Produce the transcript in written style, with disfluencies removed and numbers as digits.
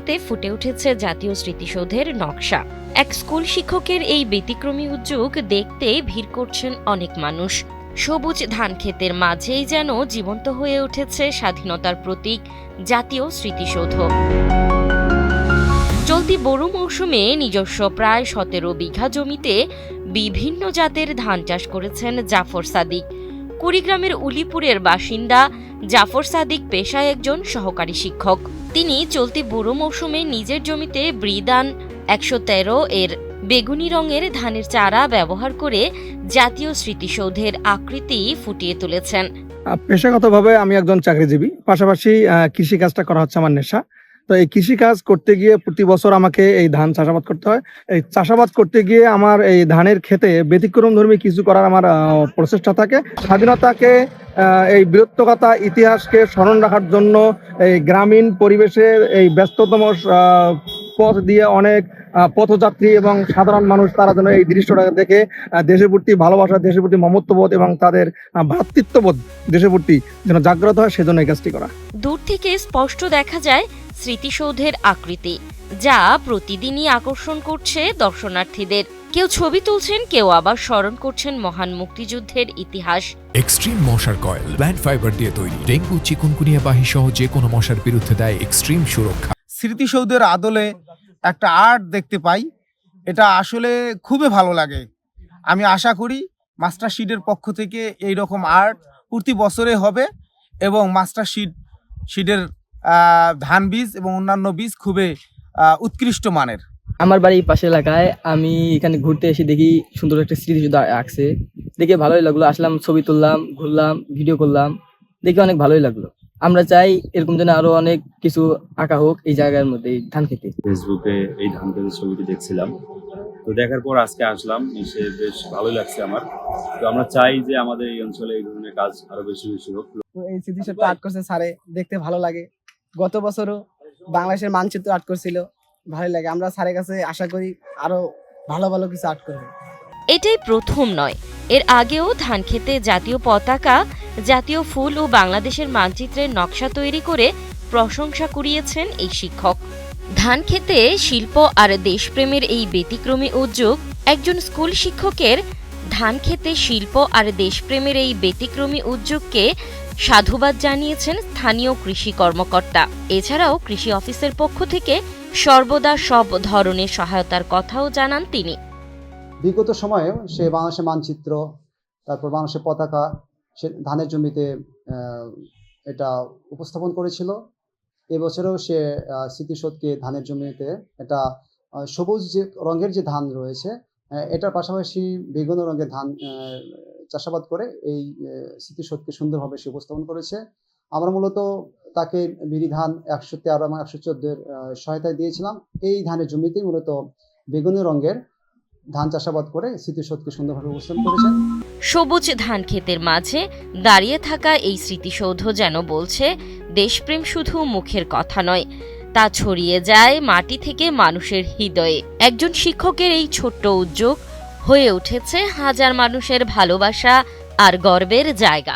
ধানক্ষেতে ফুটে উঠেছে জাতীয় স্মৃতিসৌধের নকশা। এক স্কুল শিক্ষকের এই ব্যতিক্রমী উদ্যোগ দেখতে ভিড় করছেন অনেক মানুষ। সবুজ ধানক্ষেতের মাঝেই যেন জীবন্ত হয়ে উঠেছে স্বাধীনতার প্রতীক জাতীয় স্মৃতিসৌধ। চলতি বোরো মৌসুমে নিজস্ব প্রায় 17 বিঘা জমিতে বিভিন্ন জাতের ধান চাষ করেছেন জাফর সাদিক। কুড়িগ্রামের উলিপুরের বাসিন্দা জাফর সাদিক পেশায় একজন সহকারী শিক্ষক। তিনি চলতি বোরো মৌসুমে নিজের জমিতে ব্রিদান 113 এর বেগুনি রঙের ধানের চারা ব্যবহার করে জাতীয় স্মৃতিসৌধের আকৃতি ফুটিয়ে তুলেছেন। পেশাগতভাবে আমি একজন চাকরিজীবী, পাশাপাশি কৃষিকাজটা করা হচ্ছে আমার নেশা। তো এই কৃষিকাজ করতে গিয়ে প্রতি বছর আমাকে এই ধান চাষাবাদ করতে হয়। এই চাষাবাদ করতে গিয়ে আমার এই ধানের ক্ষেতে ব্যতিক্রমধর্মী কিছু করার আমার প্রচেষ্টা থাকে। স্বাধীনতাকে, এই বীরত্বগাথা ইতিহাসকে স্মরণ রাখার জন্য এই গ্রামীণ পরিবেশে এই ব্যস্ততম পথ দিয়ে অনেক পথযাত্রী এবং সাধারণ মানুষ তারা যেন এই দৃশ্যটা দেখে দেশের প্রতি ভালোবাসা, দেশের প্রতি মমত্ববোধ এবং তাদের ভ্রাতৃত্ববোধ দেশের প্রতি যেন জাগ্রত হয়, সেজন্য এই কাজটি করা। দূর থেকে স্পষ্ট দেখা যায় স্মৃতিসৌধের আকৃতি, যা প্রতিদিনই আকর্ষণ করছে দর্শনার্থীদের। কেউ ছবি তুলছেন, কেউ আবার স্মরণ করছেন মহান মুক্তিযুদ্ধের ইতিহাস। এক্সট্রিম মশার কয়েল প্ল্যান্ট ফাইবার দিয়ে তৈরি, ডেঙ্গু, চিকুনগুনিয়া বাহি সহ যে কোনো মশার বিরুদ্ধে দেয় এক্সট্রিম সুরক্ষা। স্মৃতিসৌধের আদলে একটা আর্ট দেখতে পাই, এটা আসলে খুবই ভালো লাগে। আমি আশা করি মাস্টার শিটের পক্ষ থেকে এই রকম আর্ট প্রতি বছরে হবে এবং মাস্টার শিটের ধান বীজ এবং অন্যান্য বীজ খুবই উৎকৃষ্ট মানের। আমার বাড়ির পাশের এলাকায় আমি এখানে ঘুরতে এসে দেখি সুন্দর একটা স্মৃতিসৌধ আঁকছে, দেখে ভালোই লাগলো। আসলাম, ছবি তুললাম, ঘুরলাম, ভিডিও করলাম, দেখে অনেক ভালোই লাগলো। আমরা চাই এরকম যেন আরো অনেক কিছু আঁকা হোক এই জায়গার মধ্যে, এই ধান খেতে। ফেসবুকে এই ধান খেতের ছবিটি দেখছিলাম, তো দেখার পর আজকে আসলাম, এসে বেশ ভালোই লাগছে আমার। তো আমরা চাই যে আমাদের এই অঞ্চলে এই ধরনের কাজ আরো বেশি বেশি হোক। এই স্মৃতিসৌধটা আর্ট করছে স্যারে, দেখতে ভালো লাগে। গত বছরও বাংলাদেশের মানচিত্র আর্ট করছিল, ভালো লাগে। আমরা স্যারের কাছে আশা করি আরো ভালো ভালো কিছু আর্ট করবে। এটাই প্রথম নয়, এর আগেও ধানক্ষেতে জাতীয় পতাকা, জাতীয় ফুল ও বাংলাদেশের মানচিত্রের নকশা তৈরি করে প্রশংসা কুড়িয়েছেন এই শিক্ষক। ধানক্ষেতে শিল্প আর দেশপ্রেমের এই ব্যতিক্রমী উদ্যোগ একজন স্কুল শিক্ষকের ধানক্ষেতে শিল্প আর দেশপ্রেমের এই ব্যতিক্রমী উদ্যোগকে সাধুবাদ জানিয়েছেন স্থানীয় কৃষি কর্মকর্তা। এছাড়াও কৃষি অফিসের পক্ষ থেকে সর্বদা সব ধরনের সহায়তার কথাও জানান তিনি। বিগত সময়ে সে বাংলাদেশের মানচিত্র, তারপর বাংলাদেশের পতাকা সে ধানের জমিতে এটা উপস্থাপন করেছিল। এবছরেও সে স্মৃতিসৌধকে ধানের জমিতে এটা সবুজ যে রঙের যে ধান রয়েছে, এটার পাশাপাশি বেগুনি রঙের ধান চাষাবাদ করে এই স্মৃতিসৌধকে সুন্দরভাবে সে উপস্থাপন করেছে। আমরা মূলত তাকে বিরি ধান 113 এবং 114 সহায়তা দিয়েছিলাম। এই ধানের জমিতেই মূলত বেগুনি রঙের ধান চাষাবাদ করে স্মৃতিসৌধকে সুন্দরভাবে উপস্থাপন করেছেন। সবুজ ধান ক্ষেতের মাঝে দাঁড়িয়ে থাকা এই স্মৃতিসৌধ যেন বলছে দেশপ্রেম শুধু মুখের কথা নয়, তা ছড়িয়ে যায় মাটি থেকে মানুষের হৃদয়ে। একজন শিক্ষকের এই ছোট্ট উদ্যোগ হয়ে উঠেছে হাজার মানুষের ভালোবাসা আর গর্বের জায়গা।